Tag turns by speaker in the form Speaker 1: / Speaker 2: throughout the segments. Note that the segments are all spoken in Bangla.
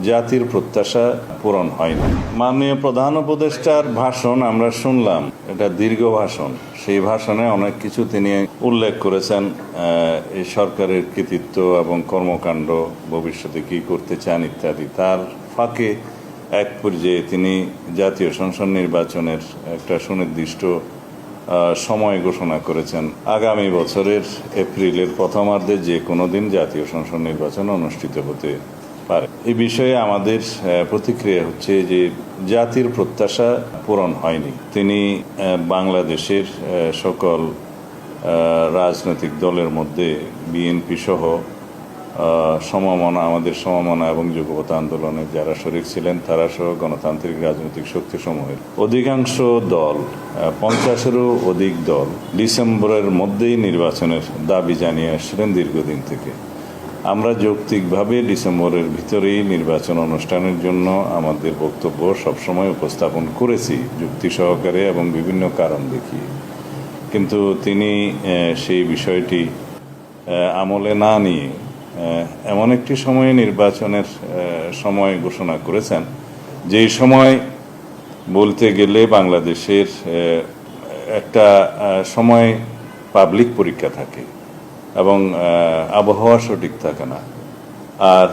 Speaker 1: জাতির প্রত্যাশা পূরণ হয়নি। মাননীয় প্রধান উপদেষ্টার ভাষণ আমরা শুনলাম, এটা দীর্ঘ ভাষণ। সেই ভাষণে অনেক কিছু তিনি উল্লেখ করেছেন, এই সরকারের কৃতিত্ব এবং কর্মকাণ্ড, ভবিষ্যতে কি করতে চান ইত্যাদি। তার ফাঁকে এক পর্যায়ে তিনি জাতীয় সংসদ নির্বাচনের একটা সুনির্দিষ্ট সময় ঘোষণা করেছেন। আগামী বছরের এপ্রিলের প্রথমার্ধে যে কোনো দিন জাতীয় সংসদ নির্বাচন অনুষ্ঠিত হতে পারে। এই বিষয়ে আমাদের প্রতিক্রিয়া হচ্ছে যে জাতির প্রত্যাশা পূরণ হয়নি। তিনি বাংলাদেশের সকল রাজনৈতিক দলের মধ্যে বিএনপি সহ আমাদের সমমনা এবং যুগপৎ আন্দোলনে যারা শরিক ছিলেন তারা সহ গণতান্ত্রিক রাজনৈতিক শক্তিসমূহের অধিকাংশ দল, 50-এরও অধিক দল ডিসেম্বরের মধ্যেই নির্বাচনের দাবি জানিয়ে আসছিলেন দীর্ঘদিন থেকে। আমরা যৌক্তিকভাবে ডিসেম্বরের ভিতরেই নির্বাচন অনুষ্ঠানের জন্য আমাদের বক্তব্য সবসময় উপস্থাপন করেছি, যুক্তি সহকারে এবং বিভিন্ন কারণ দেখিয়ে। কিন্তু তিনি সেই বিষয়টি আমলে না নিয়ে এমন একটি সময়ে নির্বাচনের সময় ঘোষণা করেছেন, যেই সময় বলতে গেলে বাংলাদেশের একটা সময় পাবলিক পরীক্ষা থাকে এবং আবহাওয়া সঠিক থাকে না। আর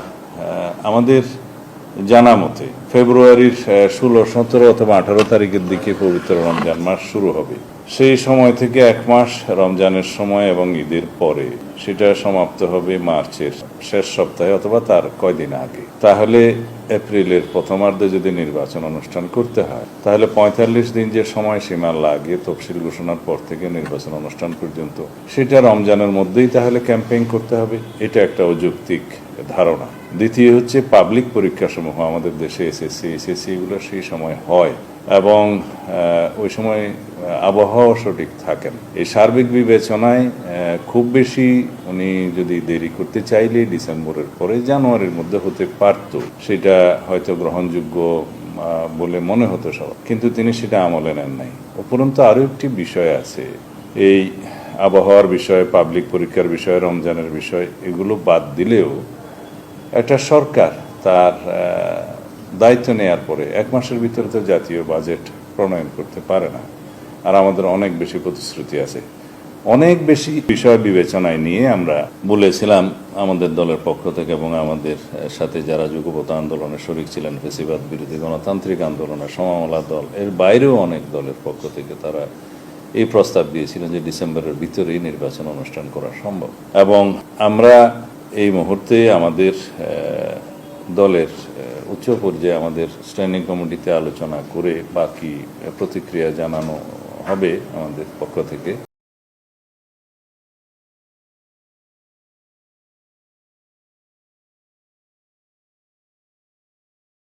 Speaker 1: আমাদের জানা মতে ফেব্রুয়ারির 16, 17 অথবা 18 তারিখের দিকে পবিত্র রমজান মাস শুরু হবে। সেই সময় থেকে এক মাস রমজানের সময় এবং ঈদের পরে সেটা সমাপ্ত হবে মার্চের শেষ সপ্তাহে অথবা তার কয়দিন আগে। তাহলে এপ্রিলের প্রথমার্ধে যদি নির্বাচন অনুষ্ঠান করতে হয় তাহলে 45 দিন যে সময়সীমা লাগে তফসিল ঘোষণার পর থেকে নির্বাচন অনুষ্ঠান পর্যন্ত, সেটা রমজানের মধ্যেই তাহলে ক্যাম্পেইন করতে হবে। এটা একটা অযৌক্তিক ধারণা। দ্বিতীয় হচ্ছে পাবলিক পরীক্ষাসমূহ আমাদের দেশে এসএসসি এগুলো সেই সময় হয় এবং ওই সময় আবহাওয়া সঠিক থাকেন। এই সার্বিক বিবেচনায় খুব বেশি উনি যদি দেরি করতে চাইলে ডিসেম্বরের পরে জানুয়ারির মধ্যে হতে পারত, সেটা হয়তো গ্রহণযোগ্য বলে মনে হতো সব, কিন্তু তিনি সেটা আমলে নেন নাই। উপরন্তু আরও একটি বিষয় আছে, এই আবহাওয়ার বিষয়, পাবলিক পরীক্ষার বিষয়, রমজানের বিষয়, এগুলো বাদ দিলেও একটা সরকার তার দায়িত্ব নেওয়ার পরে 1 মাসের ভিতরে তো জাতীয় বাজেট প্রণয়ন করতে পারে না। আর আমাদের অনেক বেশি প্রতিশ্রুতি আছে। অনেক বেশি বিষয় বিবেচনায় নিয়ে আমরা বলেছিলাম আমাদের দলের পক্ষ থেকে এবং আমাদের সাথে যারা যুগপৎ আন্দোলনে শরিক ছিলেন, ফ্যাসিবাদ বিরোধী গণতান্ত্রিক আন্দোলনের সমমনা দল, এর বাইরেও অনেক দলের পক্ষ থেকে তারা এই প্রস্তাব দিয়েছিলেন যে ডিসেম্বরের ভিতরেই নির্বাচন অনুষ্ঠান করা সম্ভব। এবং আমরা এই মুহূর্তে আমাদের দলের উচ্চ পর্যায়ে আমাদের স্ট্যান্ডিং কমিটিতে আলোচনা করে বাকি প্রতিক্রিয়া জানানো হবে আমাদের পক্ষ থেকে।